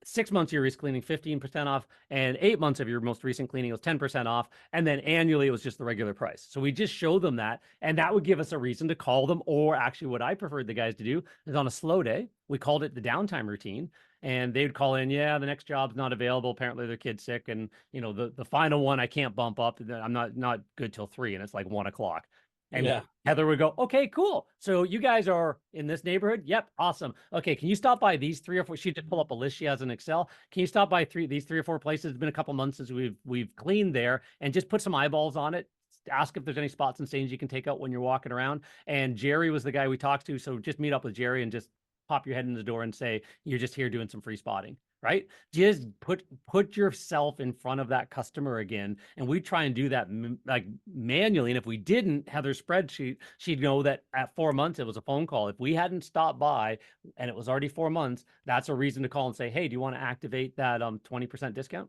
6 months of your recent cleaning, 15% off, and 8 months of your most recent cleaning, it was 10% off. And then annually, it was just the regular price. So we just show them that, and that would give us a reason to call them. Or actually, what I preferred the guys to do is on a slow day, we called it the downtime routine. And they'd call in, the next job's not available. Apparently their kid's sick. And, the final one, I can't bump up. I'm not good till 3, and it's like 1 o'clock. And Heather would go, okay, cool. So you guys are in this neighborhood? Yep. Awesome. Okay. Can you stop by these 3 or 4? She did pull up a list. She has an Excel. Can you stop by these 3 or 4 places? It's been a couple months since we've cleaned there, and just put some eyeballs on it. ask if there's any spots and stains you can take out when you're walking around. And Jerry was the guy we talked to. So just meet up with Jerry and just pop your head in the door and say, you're just here doing some free spotting, right? Just put yourself in front of that customer again. And we try and do that like manually. And if we didn't, Heather's spreadsheet, she'd know that at 4 months, it was a phone call. If we hadn't stopped by and it was already 4 months, that's a reason to call and say, hey, do you want to activate that 20% discount?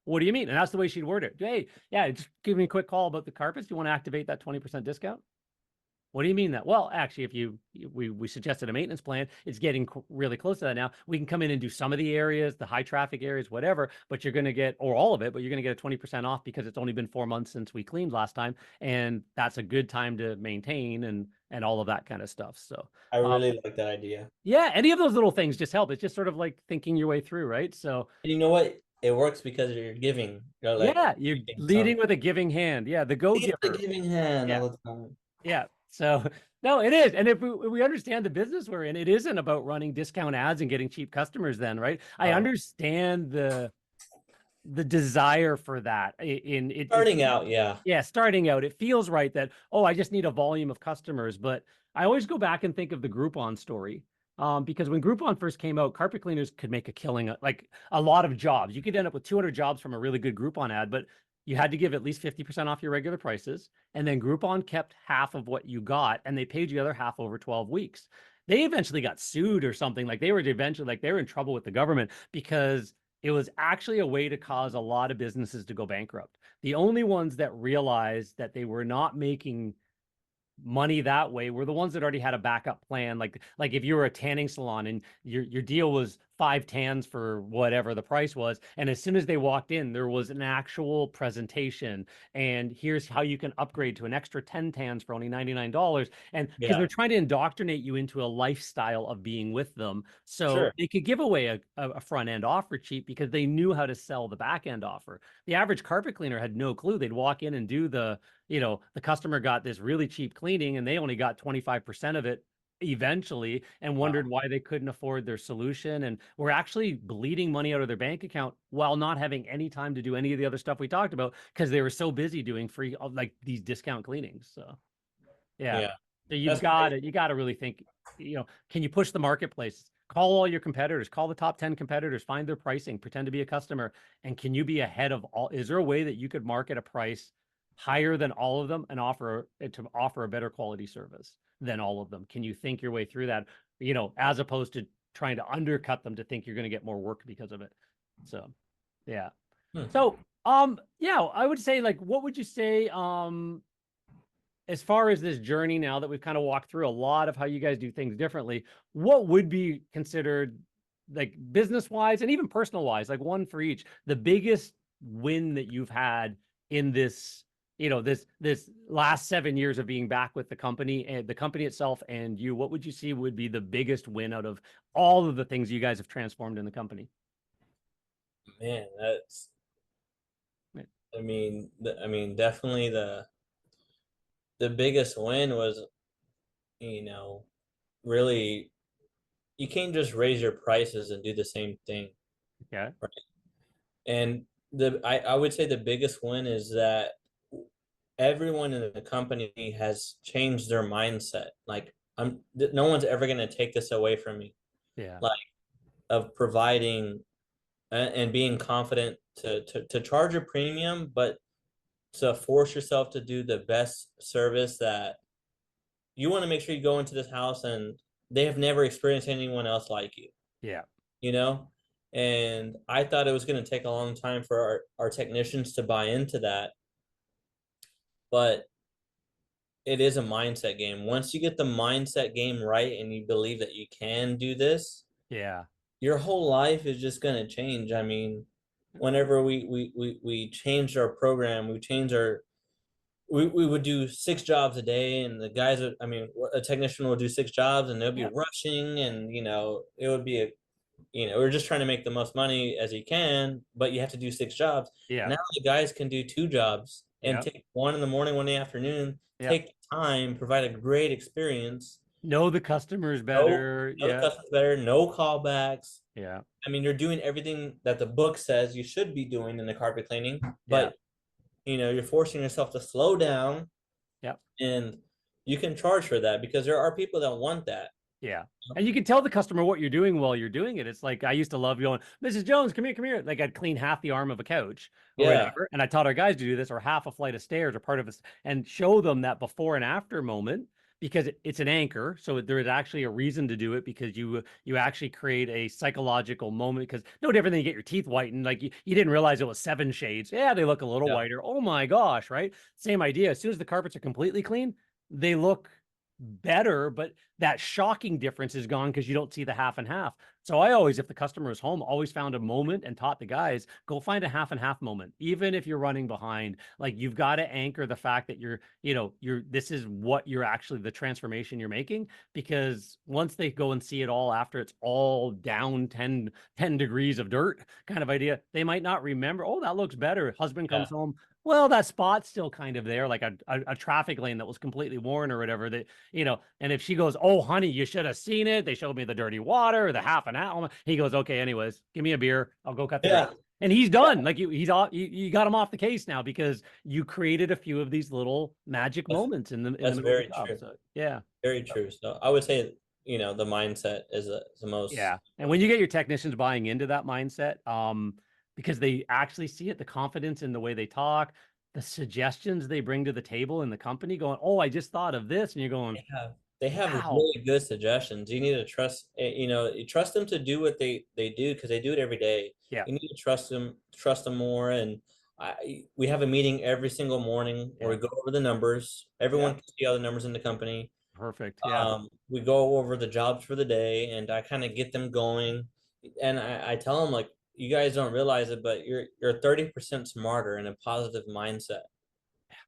What do you mean? And that's the way she'd word it. Hey, yeah, just give me a quick call about the carpets. Do you want to activate that 20% discount? What do you mean that? Well, actually, if we suggested a maintenance plan, it's getting really close to that now. We can come in and do some of the areas, the high traffic areas, whatever, but you're going to get, or all of it, but you're going to get a 20% off because it's only been 4 months since we cleaned last time. And that's a good time to maintain and all of that kind of stuff. So I really like that idea. yeah, any of those little things just help. It's just sort of like thinking your way through, right? So And you know what? It works because you're giving. You're like, yeah, you're leading with a giving hand. Yeah, the go-giver. the giving hand Yeah. all the time. Yeah. So no, it is. And if we understand the business we're in, it isn't about running discount ads and getting cheap customers then, right? I understand the desire for that in it Starting out, yeah. Yeah, starting out, it feels right that, oh, I just need a volume of customers. But I always go back and think of the Groupon story. Because when Groupon first came out, carpet cleaners could make a killing, like a lot of jobs. You could end up with 200 jobs from a really good Groupon ad, but you had to give at least 50% off your regular prices. And then Groupon kept half of what you got, and they paid you the other half over 12 weeks. They eventually got sued or something. Like they were in trouble with the government because it was actually a way to cause a lot of businesses to go bankrupt. The only ones that realized that they were not making money that way were the ones that already had a backup plan. Like if you were a tanning salon and your deal was 5 tans for whatever the price was, and as soon as they walked in, there was an actual presentation, and here's how you can upgrade to an extra 10 tans for only $99. And because they're trying to indoctrinate you into a lifestyle of being with them, so they could give away a front end offer cheap because they knew how to sell the back end offer. The average carpet cleaner had no clue. They'd walk in and do the customer got this really cheap cleaning and they only got 25% of it eventually, and wondered why they couldn't afford their solution, and were actually bleeding money out of their bank account while not having any time to do any of the other stuff we talked about because they were so busy doing free, like these discount cleanings. So yeah. So you got to really think, can you push the marketplace? Call all your competitors, call the top 10 competitors, find their pricing, pretend to be a customer, and can you be ahead of all? Is there a way that you could market a price higher than all of them and offer a better quality service than all of them? Can you think your way through that, as opposed to trying to undercut them to think you're going to get more work because of it? So, yeah. So, I would say, like, what would you say, as far as this journey now that we've kind of walked through a lot of how you guys do things differently, what would be considered, like, business-wise and even personal-wise, like one for each, the biggest win that you've had in this, this last 7 years of being back with the company and the company itself and you? What would you see would be the biggest win out of all of the things you guys have transformed in the company? Man, definitely the biggest win was, really, you can't just raise your prices and do the same thing. Okay. Right? And I would say the biggest win is that everyone in the company has changed their mindset. Like, no one's ever going to take this away from me. Yeah. Like, of providing and being confident to charge a premium, but to force yourself to do the best service that you want to make sure you go into this house and they have never experienced anyone else like you. Yeah. And I thought it was going to take a long time for our technicians to buy into that. But it is a mindset game. Once you get the mindset game right and you believe that you can do this, your whole life is just going to change. I mean, whenever we changed our program, we would do 6 jobs a day, and the guys would, a technician would do 6 jobs and they'll be rushing, and it would be we're just trying to make the most money as you can, but you have to do 6 jobs. Now the guys can do 2 jobs and take one in the morning, one in the afternoon, take the time, provide a great experience. Know the customers better. Know the customers better, no callbacks. Yeah. You're doing everything that the book says you should be doing in the carpet cleaning, but you're forcing yourself to slow down, Yep. and you can charge for that because there are people that want that. Yeah. And you can tell the customer what you're doing while you're doing it. It's like I used to love going, Mrs. Jones, come here, come here. Like I'd clean half the arm of a couch or Yeah. whatever. And I taught our guys to do this, or half a flight of stairs or part of this, and show them that before and after moment, because it's an anchor. So there is actually a reason to do it, because you actually create a psychological moment, because no different than you get your teeth whitened. Like you didn't realize it was 7 shades. Yeah, they look a little whiter. Oh my gosh, right? Same idea. As soon as the carpets are completely clean, they look better, but that shocking difference is gone because you don't see the half and half. So I always, if the customer is home, always found a moment and taught the guys, go find a half and half moment. Even if you're running behind, like you've got to anchor the fact that this is what you're actually, the transformation you're making, because once they go and see it all after it's all down 10 degrees of dirt kind of idea, they might not remember, oh, that looks better. Husband comes home, well, that spot's still kind of there, like a traffic lane that was completely worn or whatever, that, and if she goes, oh, honey, you should have seen it. They showed me the dirty water, the half and half. He goes, okay, anyways, give me a beer. I'll go cut the grass. And he's done. Like you got him off the case now because you created a few of these little magic moments in the very true. So, yeah. Very true. So I would say, the mindset is the most. Yeah. And when you get your technicians buying into that mindset, because they actually see it, the confidence in the way they talk, the suggestions they bring to the table in the company, going, oh, I just thought of this. And you're going, they have wow, really good suggestions. You need to trust, you trust them to do what they do, because they do it every day. Yeah. You need to trust them more. And we have a meeting every single morning where we go over the numbers. Everyone can see all the numbers in the company. Perfect. Yeah. We go over the jobs for the day, and I kind of get them going. And I tell them, like, you guys don't realize it, but you're 30% smarter in a positive mindset.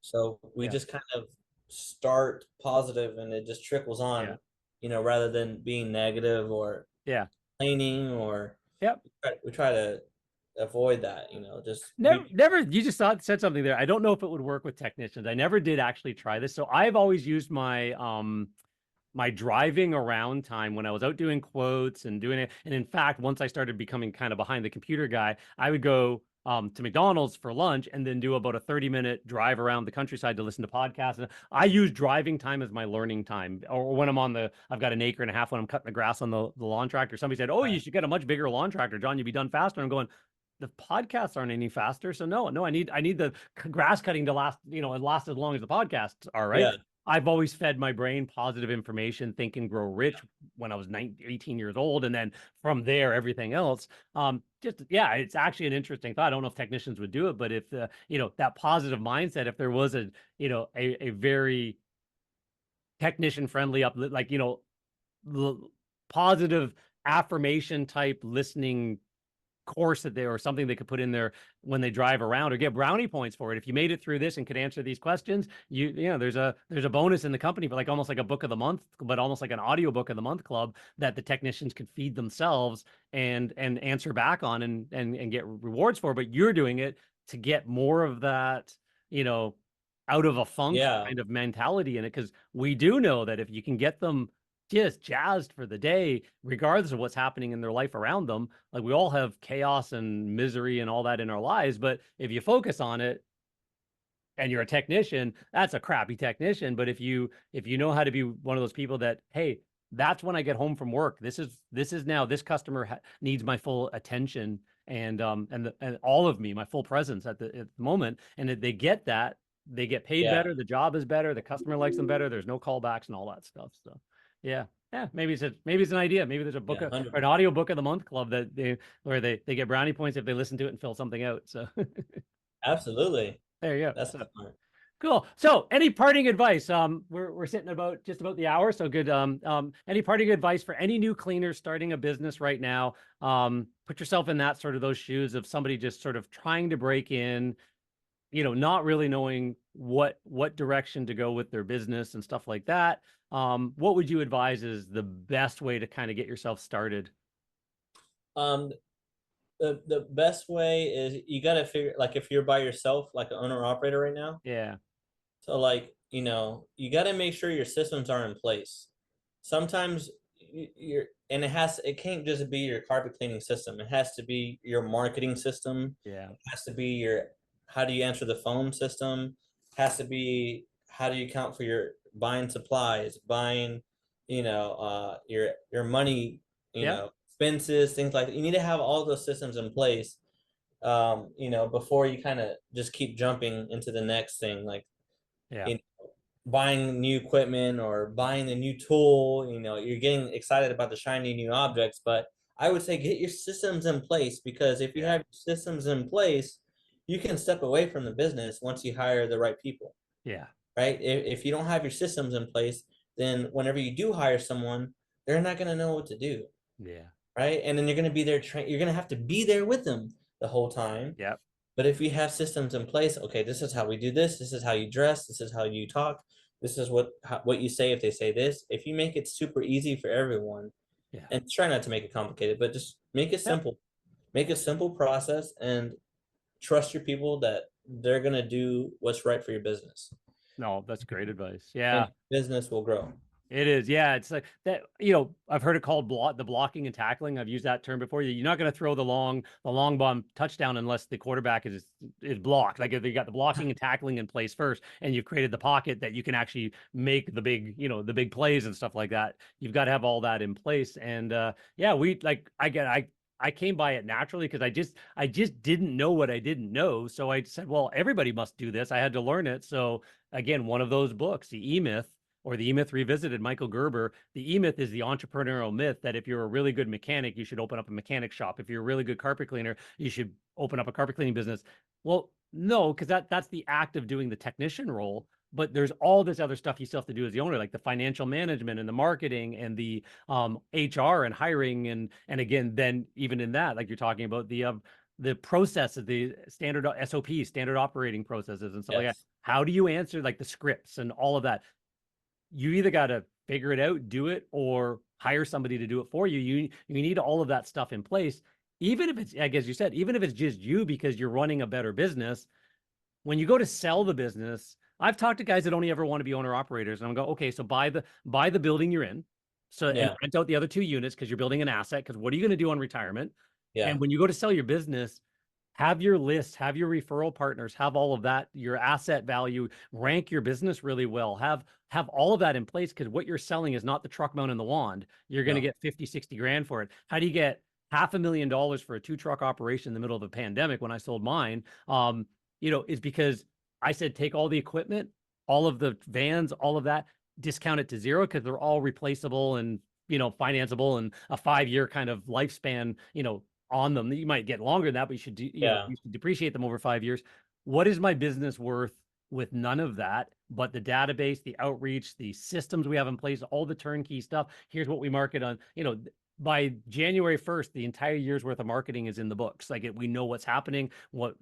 So we just kind of start positive, and it just trickles on, rather than being negative or complaining or we try to avoid that, just never you just said something there. I don't know if it would work with technicians. I never did actually try this. So I've always used my driving around time when I was out doing quotes and doing it. And in fact, once I started becoming kind of behind the computer guy, I would go to McDonald's for lunch and then do about a 30-minute drive around the countryside to listen to podcasts. And I use driving time as my learning time. Or when I've got an acre and a half when I'm cutting the grass on the lawn tractor. Somebody said, oh, you should get a much bigger lawn tractor, John, you'd be done faster. I'm going, the podcasts aren't any faster. So no, I need the grass cutting to last, last as long as the podcasts are, right? Yeah. I've always fed my brain positive information, Think and Grow Rich, when I was 18 years old. And then from there, everything else. It's actually an interesting thought. I don't know if technicians would do it, but if that positive mindset, if there was a very technician friendly positive affirmation type listening course or something they could put in there when they drive around, or get brownie points for it. If you made it through this and could answer these questions, there's a bonus in the company for almost like a book of the month, but almost like an audio book of the month club that the technicians could feed themselves and answer back on and get rewards for. But you're doing it to get more of that, out of a funk kind of mentality in it, because we do know that if you can get them just jazzed for the day, regardless of what's happening in their life around them. Like we all have chaos and misery and all that in our lives, but if you focus on it and you're a technician, that's a crappy technician. But if you know how to be one of those people that, hey, that's when I get home from work. This is now, this customer needs my full attention and all of me, my full presence at the moment. And if they get that, they get paid better. The job is better. The customer likes them better. There's no callbacks and all that stuff. So. Yeah. Maybe it's an idea. Maybe there's a book or an audio book of the month club where they get brownie points if they listen to it and fill something out. So absolutely. There you go. That's smart. Cool. So any parting advice? We're sitting just about the hour. So good. Any parting advice for any new cleaners starting a business right now? Put yourself in those shoes of somebody just sort of trying to break in, not really knowing what direction to go with their business and stuff like that. What would you advise is the best way to kind of get yourself started? The best way is you got to figure, like, if you're by yourself, like an owner operator right now. Yeah. So you got to make sure your systems are in place. Sometimes it can't just be your carpet cleaning system. It has to be your marketing system. Yeah. It has to be your how do you answer the phone system, has to be how do you account for your buying supplies, buying, your money, Yeah. expenses, things like that. You need to have all those systems in place, before you kind of just keep jumping into the next thing, like, Yeah. you know, buying new equipment or buying a new tool. You're getting excited about the shiny new objects, but I would say get your systems in place, because if you Yeah. have systems in place, you can step away from the business once you hire the right people, Yeah. right? If you don't have your systems in place, then whenever you do hire someone, they're not going to know what to do, Yeah. right? And then you're going to be there, you're going to have to be there with them the whole time. Yeah. But if we have systems in place, okay, this is how we do this. This is how you dress. This is how you talk. This is what you say if they say this. If you make it super easy for everyone, Yeah. and try not to make it complicated, but just make it Yeah. simple. Make a simple process and trust your people that they're gonna do what's right for your business, No, that's great advice. and Yeah. business will grow. It is. Yeah. It's like that, I've heard it called the blocking and tackling. I've used that term before. You're not going to throw the long bomb touchdown unless the quarterback is blocked. Like if you got the blocking and tackling in place first, and you've created the pocket that you can actually make the big plays and stuff like that. You've got to have all that in place. And yeah, I came by it naturally because I just didn't know what I didn't know. So I said, well, everybody must do this. I had to learn it. So again, one of those books, the E-Myth, or the E-Myth Revisited, Michael Gerber. The E-Myth is the entrepreneurial myth that if you're a really good mechanic, you should open up a mechanic shop. If you're a really good carpet cleaner, you should open up a carpet cleaning business. Well, no, because that's the act of doing the technician role. But there's all this other stuff you still have to do as the owner, like the financial management and the marketing and the HR and hiring, and again, then even in that, like you're talking about the processes, the standard SOPs, standard operating processes, and stuff like that. Yes. How do you answer like the scripts and all of that? You either got to figure it out, do it, or hire somebody to do it for you. You need all of that stuff in place. Even if it's, I guess you said, even if it's just you because you're running a better business, when you go to sell the business, I've talked to guys that only ever want to be owner operators, and I'm go, okay, so buy the building you're in, so and Yeah. rent out the other 2 units because you're building an asset. Because what are you going to do on retirement? Yeah. And when you go to sell your business, have your list, have your referral partners, have all of that, your asset value, rank your business really well, have all of that in place, because what you're selling is not the truck mount and the wand. You're going to No. get 50, 60 grand for it. How do you get $500,000 for a 2-truck operation in the middle of a pandemic when I sold mine? Is because I said, take all the equipment, all of the vans, all of that, discount it to zero, because they're all replaceable and, financeable, and a 5-year kind of lifespan, on them. You might get longer than that, but you should you should depreciate them over 5 years. What is my business worth with none of that, but the database, the outreach, the systems we have in place, all the turnkey stuff? Here's what we market on. By January 1st, the entire year's worth of marketing is in the books. Like we know what's happening, when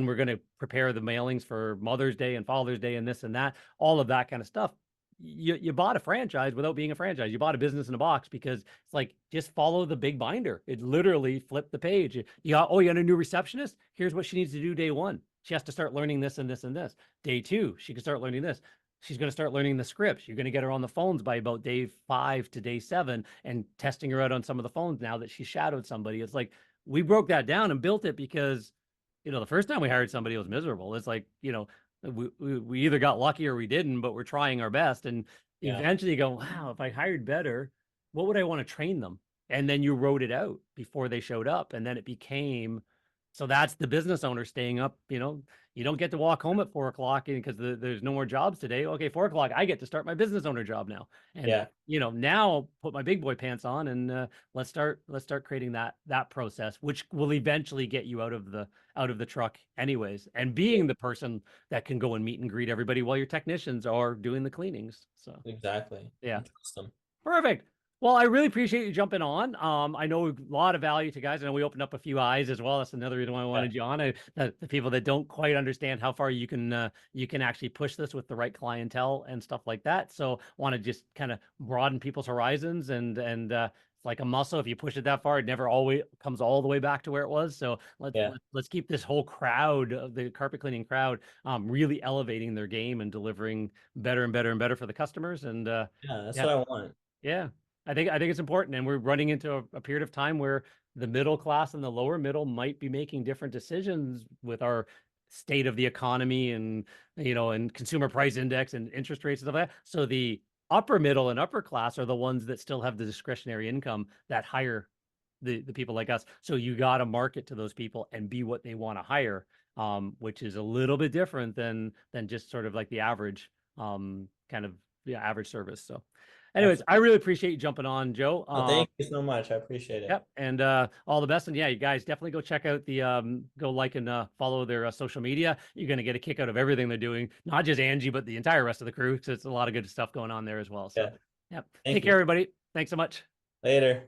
we're going to prepare the mailings for Mother's Day and Father's Day and this and that, all of that kind of stuff. You bought a franchise without being a franchise. You bought a business in a box, because it's like, just follow the big binder. It literally flipped the page. You got a new receptionist. Here's what she needs to do day 1. She has to start learning this and this and this. Day 2, she can start learning this. She's going to start learning the scripts. You're going to get her on the phones by about day 5 to day 7 and testing her out on some of the phones now that she shadowed somebody. It's like, we broke that down and built it because, the first time we hired somebody, it was miserable. It's like, we either got lucky or we didn't, but we're trying our best. And eventually you go, wow, if I hired better, what would I want to train them? And then you wrote it out before they showed up. And then it became, so that's the business owner staying up. You don't get to walk home at 4:00 because there's no more jobs today. Okay, 4:00, I get to start my business owner job now. And now put my big boy pants on, and let's start creating that process, which will eventually get you out of the truck anyways, and being the person that can go and meet and greet everybody while your technicians are doing the cleanings. So Exactly. yeah, Awesome. perfect. Well, I really appreciate you jumping on. I know a lot of value to guys. I know we opened up a few eyes as well. That's another reason why I wanted you on. The people that don't quite understand how far you can actually push this with the right clientele and stuff like that. So want to just kind of broaden people's horizons, and it's like a muscle. If you push it that far, it never always comes all the way back to where it was. So let's keep this whole crowd, the carpet cleaning crowd, really elevating their game and delivering better and better and better for the customers. And That's what I want. yeah. I think it's important, and we're running into a period of time where the middle class and the lower middle might be making different decisions with our state of the economy and, and consumer price index and interest rates and stuff like that. So the upper middle and upper class are the ones that still have the discretionary income that hire the people like us. So you got to market to those people and be what they want to hire, which is a little bit different than just sort of like the average average service. So anyways, I really appreciate you jumping on, Joe. Thank you so much. I appreciate it. Yep. And all the best. And yeah, you guys definitely go check out go like and follow their social media. You're going to get a kick out of everything they're doing, not just Angie, but the entire rest of the crew. So it's a lot of good stuff going on there as well. So, Yeah. Yep. Thank Take you. care, everybody. Thanks so much. Later.